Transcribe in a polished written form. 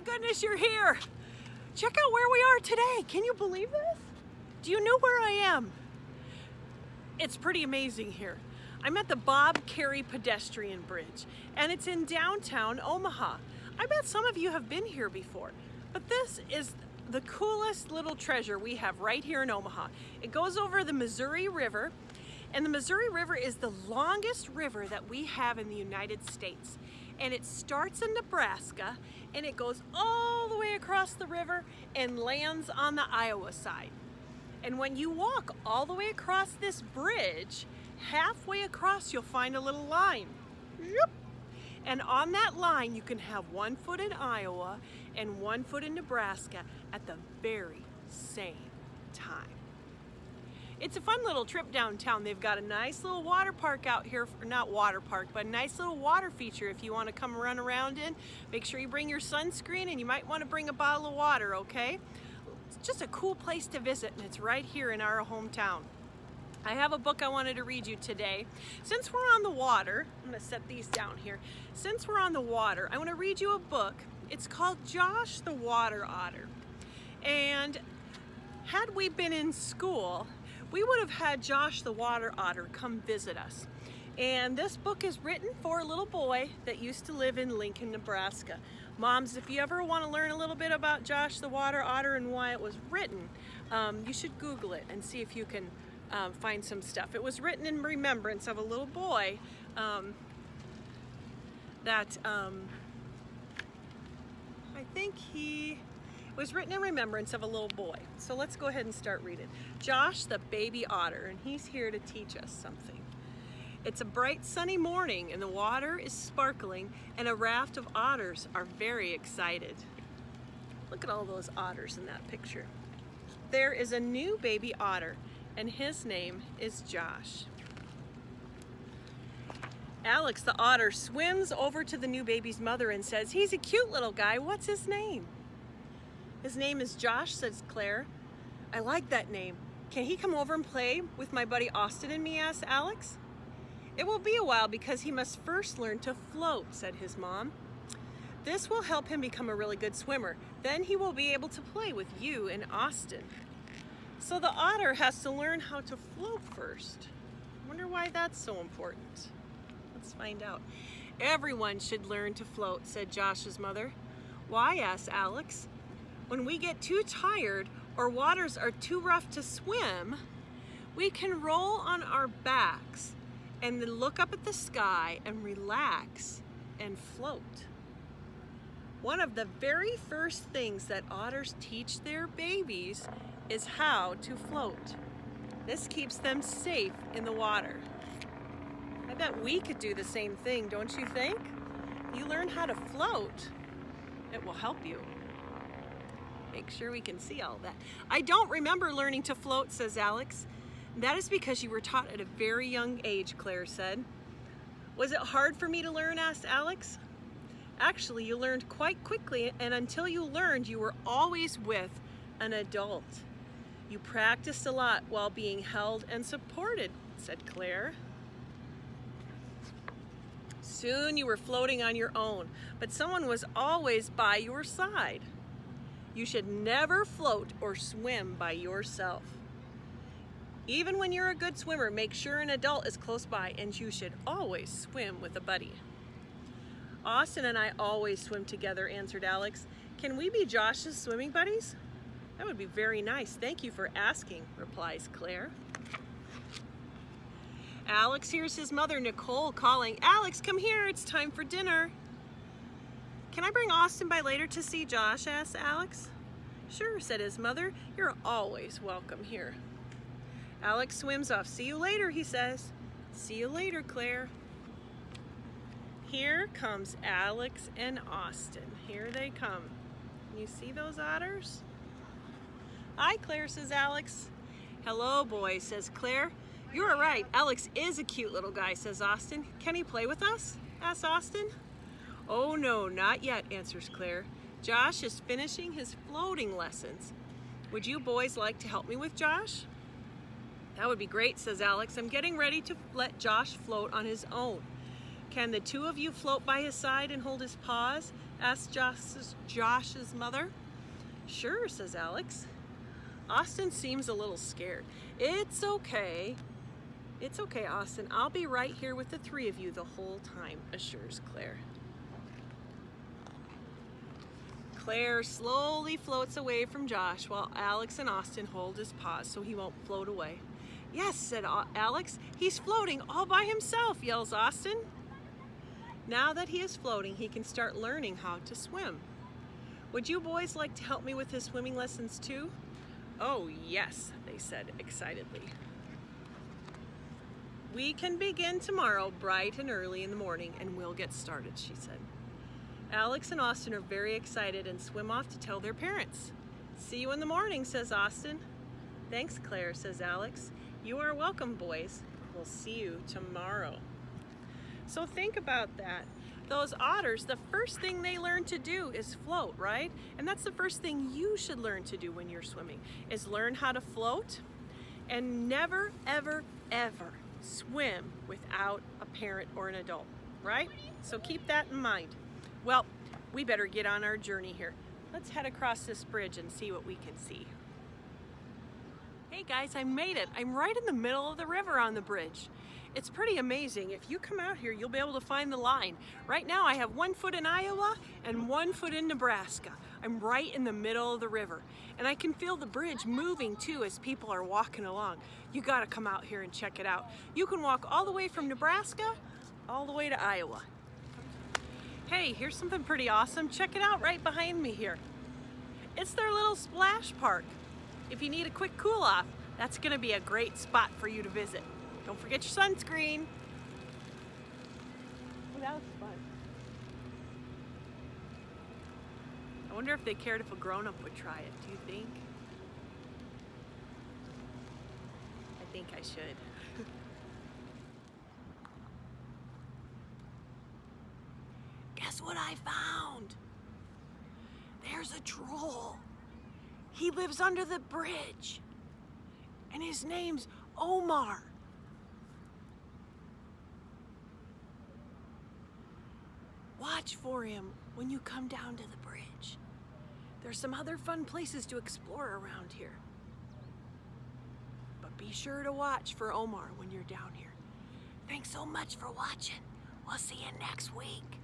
goodness you're here. Check out where we are today. Can you believe this? Do you know where I am? It's pretty amazing here. I'm at the Bob Carey Pedestrian Bridge, and it's in downtown Omaha. I bet some of you have been here before, but this is the coolest little treasure we have right here in Omaha. It goes over the Missouri River, and the Missouri River is the longest river that we have in the United States. And it starts in Nebraska, and it goes all the way across the river and lands on the Iowa side. And when you walk all the way across this bridge, halfway across you'll find a little line. And on that line you can have 1 foot in Iowa and 1 foot in Nebraska at the very same time. It's a fun little trip downtown. They've got a nice little water park out here, not water park, but a nice little water feature if you want to come run around in. Make sure you bring your sunscreen, and you might want to bring a bottle of water, okay? It's just a cool place to visit, and it's right here in our hometown. I have a book I wanted to read you today. Since we're on the water, I'm going to set these down here. Since we're on the water, I want to read you a book. It's called Josh the Water Otter. And had we been in school, we would have had Josh the Water Otter come visit us. And this book is written for a little boy that used to live in Lincoln, Nebraska. Moms, if you ever want to learn a little bit about Josh the Water Otter and why it was written, you should Google it and see if you can find some stuff. It was written in remembrance of a little boy that I think he was written in remembrance of a little boy. So let's go ahead and start reading. Josh the baby otter, and he's here to teach us something. It's a bright sunny morning and the water is sparkling and a raft of otters are very excited. Look at all those otters in that picture. There is a new baby otter and his name is Josh. Alex the otter swims over to the new baby's mother and says, "He's a cute little guy. What's his name?" "His name is Josh," says Claire. "I like that name. Can he come over and play with my buddy Austin and me?" asked Alex. "It will be a while because he must first learn to float," said his mom. "This will help him become a really good swimmer. Then he will be able to play with you and Austin." So the otter has to learn how to float first. I wonder why that's so important. Let's find out. "Everyone should learn to float," said Josh's mother. "Why?" asked Alex. "When we get too tired or waters are too rough to swim, we can roll on our backs and then look up at the sky and relax and float." One of the very first things that otters teach their babies is how to float. This keeps them safe in the water. I bet we could do the same thing, don't you think? You learn how to float, it will help you. Make sure we can see all that. "I don't remember learning to float," says Alex. "That is because you were taught at a very young age," Claire said. "Was it hard for me to learn?" asked Alex. "Actually, you learned quite quickly, and until you learned, you were always with an adult. You practiced a lot while being held and supported," said Claire. "Soon you were floating on your own, but someone was always by your side. You should never float or swim by yourself. Even when you're a good swimmer, make sure an adult is close by, and you should always swim with a buddy." "Austin and I always swim together," answered Alex. "Can we be Josh's swimming buddies?" "That would be very nice. Thank you for asking," replies Claire. Alex hears his mother, Nicole, calling, "Alex, come here. It's time for dinner." "Can I bring Austin by later to see Josh?" asked Alex. "Sure," said his mother. "You're always welcome here." Alex swims off. "See you later," he says. "See you later, Claire." Here comes Alex and Austin. Here they come. Can you see those otters? "Hi, Claire," says Alex. "Hello, boys," says Claire. "You're right. Alex is a cute little guy," says Austin. "Can he play with us?" asks Austin. "Oh, no, not yet," answers Claire. "Josh is finishing his floating lessons. Would you boys like to help me with Josh?" "That would be great," says Alex. "I'm getting ready to let Josh float on his own. Can the two of you float by his side and hold his paws? Asked Josh's mother. Sure, says Alex. Austin seems a little scared. It's okay. It's okay, Austin. I'll be right here with the three of you the whole time, assures Claire. Claire slowly floats away from Josh while Alex and Austin hold his paws so he won't float away. Yes, said Alex. He's floating all by himself, yells Austin. Now that he is floating, he can start learning how to swim. Would you boys like to help me with his swimming lessons too? Oh, yes, they said excitedly. We can begin tomorrow bright and early in the morning and we'll get started, she said. Alex and Austin are very excited and swim off to tell their parents. See you in the morning, says Austin. Thanks, Claire, says Alex. You are welcome, boys. We'll see you tomorrow. So think about that. Those otters, the first thing they learn to do is float, right? And that's the first thing you should learn to do when you're swimming, is learn how to float and never, ever, ever swim without a parent or an adult, right? So keep that in mind. Well, we better get on our journey here. Let's head across this bridge and see what we can see. Hey guys, I made it. I'm right in the middle of the river on the bridge. It's pretty amazing. If you come out here, you'll be able to find the line. Right now I have 1 foot in Iowa and 1 foot in Nebraska. I'm right in the middle of the river. And I can feel the bridge moving too as people are walking along. You gotta come out here and check it out. You can walk all the way from Nebraska all the way to Iowa. Hey, here's something pretty awesome. Check it out right behind me here. It's their little splash park. If you need a quick cool off, that's gonna be a great spot for you to visit. Don't forget your sunscreen. Oh, that was fun. I wonder if they cared if a grown-up would try it. Do you think? I think I should. Guess what I found? There's a troll. He lives under the bridge. And his name's Omar. Watch for him when you come down to the bridge. There's some other fun places to explore around here. But be sure to watch for Omar when you're down here. Thanks so much for watching. We'll see you next week.